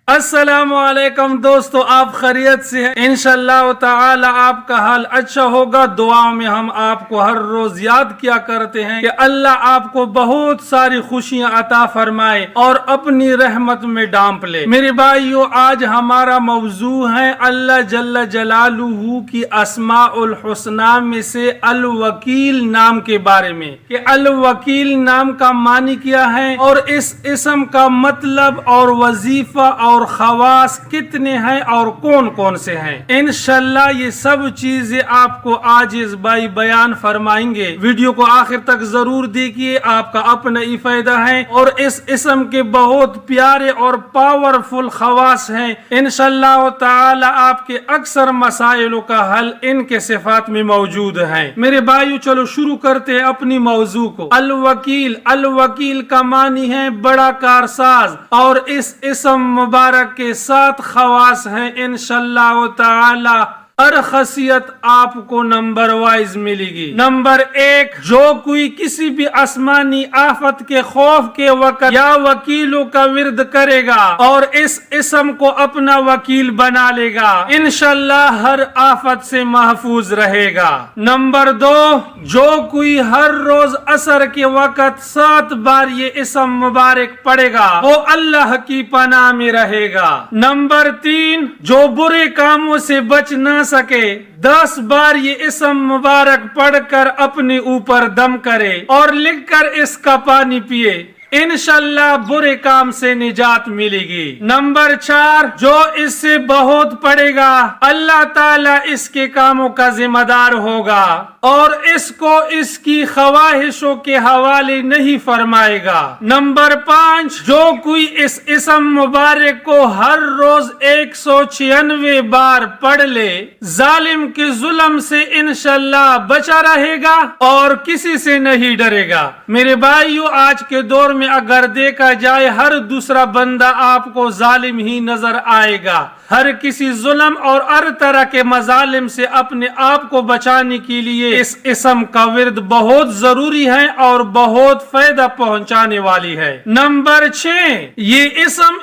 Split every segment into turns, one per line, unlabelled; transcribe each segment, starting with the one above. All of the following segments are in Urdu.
السلام علیکم دوستو، آپ خیریت سے ہیں؟ انشاءاللہ تعالی آپ کا حال اچھا ہوگا۔ دعا میں ہم آپ کو ہر روز یاد کیا کرتے ہیں کہ اللہ آپ کو بہت ساری خوشیاں عطا فرمائے اور اپنی رحمت میں ڈانپ لے۔ میرے بھائیو، آج ہمارا موضوع ہے اللہ جل جلالہ کی اسماء الحسنی میں سے الوکیل نام کے بارے میں، کہ الوکیل نام کا معنی کیا ہے اور اس اسم کا مطلب اور وظیفہ اور خواص کتنے ہیں اور کون کون سے ہیں۔ انشاءاللہ یہ سب چیزیں آپ کو آج اس بھائی بیان فرمائیں گے۔ ویڈیو کو آخر تک ضرور دیکھیے، آپ کا اپنا ہی فائدہ ہے اور اس اسم کے بہت پیارے اور پاورفل خواص ہیں۔ انشاءاللہ تعالی آپ کے اکثر مسائلوں کا حل ان کے صفات میں موجود ہے۔ میرے بھائیو، چلو شروع کرتے ہیں اپنی موضوع کو۔ الوکیل کا معنی ہے بڑا کارساز، اور اس اسم مبارک کے 7 خواص ہیں۔ انشاءاللہ تعالی ہر خاصیت آپ کو نمبر وائز ملے گی۔ نمبر 1، جو کوئی کسی بھی آسمانی آفت کے خوف کے وقت یا وکیلوں کا ورد کرے گا اور اس اسم کو اپنا وکیل بنا لے گا، انشاءاللہ ہر آفت سے محفوظ رہے گا۔ نمبر 2، جو کوئی ہر روز عصر کے وقت 7 بار یہ اسم مبارک پڑھے گا وہ اللہ کی پناہ میں رہے گا۔ نمبر 3، جو برے کاموں سے بچ نہ سکے 10 بار یہ اسم مبارک پڑھ کر اپنے اوپر دم کرے اور لکھ کر اس کا پانی پیے، انشاءاللہ برے کام سے نجات ملے گی۔ نمبر 4، جو اس سے بہت پڑھے گا اللہ تعالیٰ اس کے کاموں کا ذمہ دار ہوگا اور اس کو اس کی خواہشوں کے حوالے نہیں فرمائے گا۔ نمبر 5، جو کوئی اس اسم مبارک کو ہر روز 196 بار پڑھ لے ظالم کے ظلم سے انشاءاللہ بچا رہے گا اور کسی سے نہیں ڈرے گا۔ میرے بھائیو، آج کے دور میں اگر دیکھا جائے ہر دوسرا بندہ آپ کو ظالم ہی نظر آئے گا۔ ہر کسی ظلم اور ہر طرح کے مظالم سے اپنے آپ کو بچانے کے لیے اس اسم کا ورد بہت ضروری ہے اور بہت فائدہ پہنچانے والی ہے۔ نمبر 6، یہ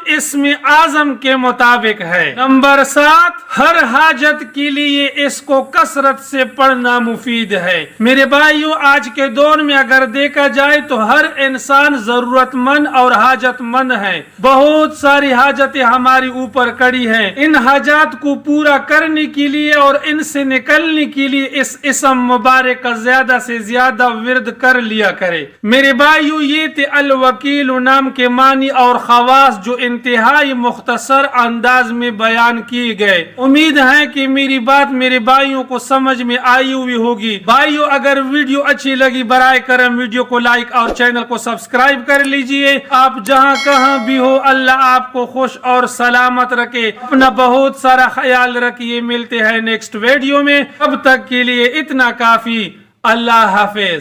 اسم اعظم کے مطابق ہے۔ نمبر 7، ہر حاجت کے لیے اس کو کثرت سے پڑھنا مفید ہے۔ میرے بھائیو، آج کے دور میں اگر دیکھا جائے تو ہر انسان ضرورت مند اور حاجت مند ہے۔ بہت ساری حاجتیں ہماری اوپر کڑی ہیں۔ ان حاجات کو پورا کرنے کے لیے اور ان سے نکلنے کے لیے اس اسم مبارک کا زیادہ سے زیادہ ورد کر لیا کرے۔ میرے بھائیو، یہ تھے الوکیل نام کے معنی اور خواص جو انتہائی مختصر انداز میں بیان کیے گئے۔ امید ہے کہ میری بات میرے بھائیوں کو سمجھ میں آئی ہوئی ہوگی۔ بھائیو، اگر ویڈیو اچھی لگی برائے کرم ویڈیو کو لائک اور چینل کو سبسکرائب کر لیجئے۔ آپ جہاں کہاں بھی ہو، اللہ آپ کو خوش اور سلامت رکھے۔ اپنا بہت سارا خیال رکھیے۔ ملتے ہیں نیکسٹ ویڈیو میں، تب تک کے لیے اتنا کافی۔ اللہ حافظ۔